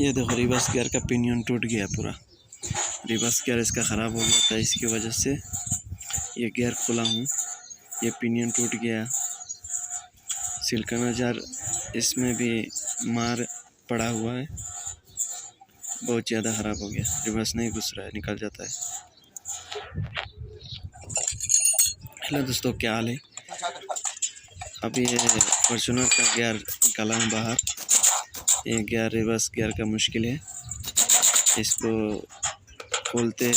ये देखो reverse gear का पिनियन टूट गया पूरा। रिवर्स गियर इसका ख़राब हो गया था, इसकी वजह से ये गियर खोला हूँ, ये पिनियन टूट गया। सिलिकॉन जार इसमें भी मार पड़ा हुआ है, बहुत ज़्यादा ख़राब हो गया। रिवर्स नहीं घुस रहा है, निकल जाता है। हेलो दोस्तों, क्या हाल है? अभी ये फॉर्च्यूनर का गियर निकाला हूँ बाहर। ये गियर रिवर्स गियर का मुश्किल है, इसको खोलते हैं,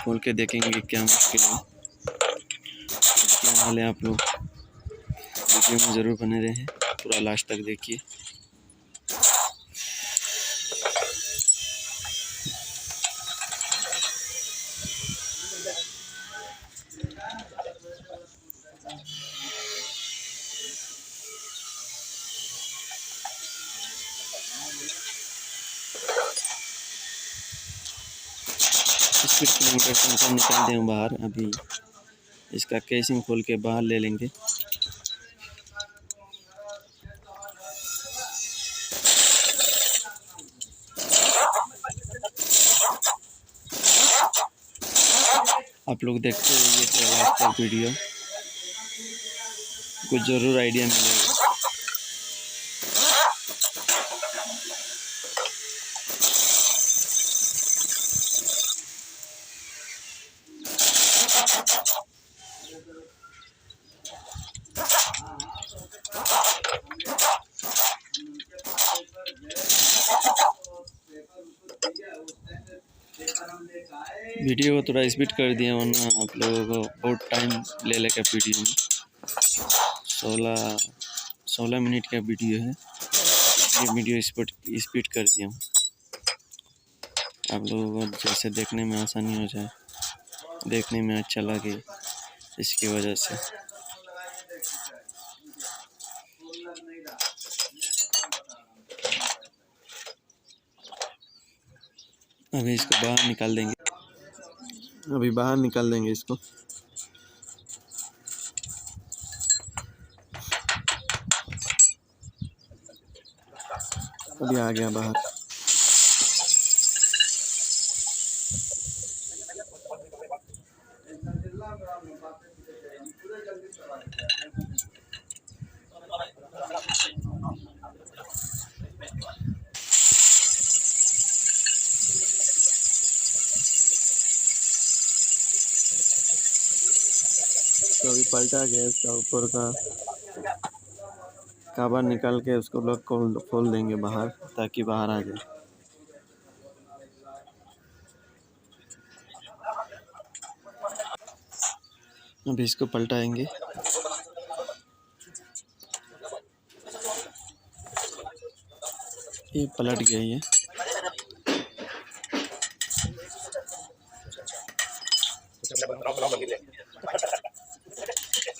खोल के देखेंगे क्या मुश्किल है, क्या हाल है। आप लोग वीडियो में ज़रूर बने रहें, पूरा लास्ट तक देखिए। स्पीड किलोमीटर से निकाल दें बाहर। अभी इसका केसिंग खोल के बाहर ले लेंगे। आप लोग देखते रहिए पूरा लास्ट तक वीडियो, कुछ ज़रूर आइडिया मिलेगा। वीडियो को थोड़ा स्पीड कर दिया, वरना आप लोगों को बहुत टाइम ले लेगा वीडियो में। 16 मिनट का वीडियो है, ये वीडियो स्पीड कर दिया हूँ, आप लोगों को जैसे देखने में आसानी हो जाए, देखने में अच्छा लगे, इसकी वजह से। अभी इसको बाहर निकाल देंगे, अभी बाहर निकाल देंगे इसको। अभी आ गया बाहर। तो अभी पलटा गया, इसका ऊपर का कवर निकाल के उसको लोग खोल देंगे बाहर, ताकि बाहर आ जाए। अभी इसको पलटाएंगे। ये पलट गया, ये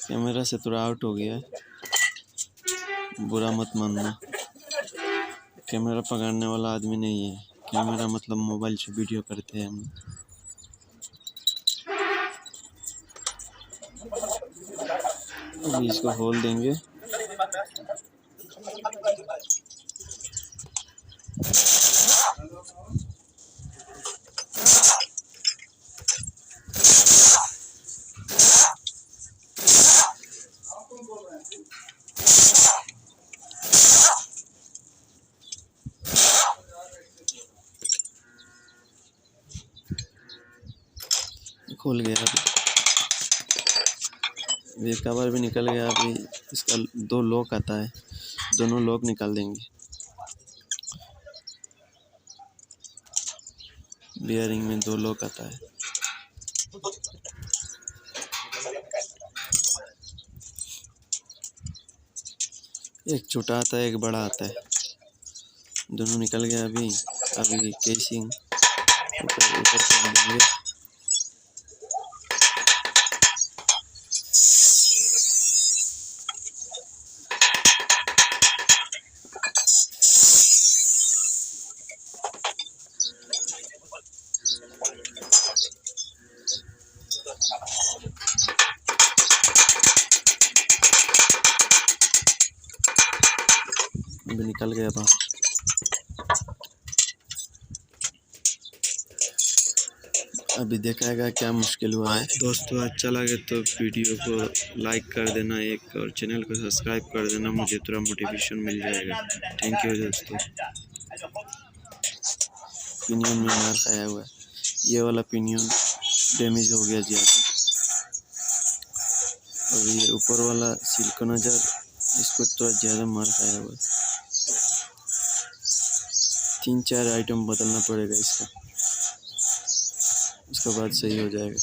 कैमरा से थोड़ा आउट हो गया है, बुरा मत मानना। कैमरा पकड़ने वाला आदमी नहीं है, कैमरा मतलब मोबाइल से वीडियो करते हैं हम। अभी इसको खोल देंगे। खोल गया, अभी ये कवर भी निकल गया। अभी इसका 2 लॉक आता है, दोनों लॉक निकाल देंगे। बियरिंग में 2 लॉक आता है। एक छोटा आता है, एक बड़ा आता है, दोनों निकल गया। अभी केसिंग ऊपर कर देंगे। अभी निकल गया बाहर। अभी दिखाएगा क्या मुश्किल हुआ है। दोस्तों अच्छा लगे तो वीडियो को लाइक कर देना एक, और चैनल को सब्सक्राइब कर देना, मुझे थोड़ा मोटिवेशन मिल जाएगा। थैंक यू दोस्तों। पिनियन में मार खाया हुआ है, ये वाला पिनियन डैमेज हो गया ज़्यादा, और ये ऊपर वाला सिल्कोनाइजर इसको तो ज़्यादा मार खाया हुआ है। 3-4 आइटम बदलना पड़ेगा इसका, उसके बाद सही हो जाएगा।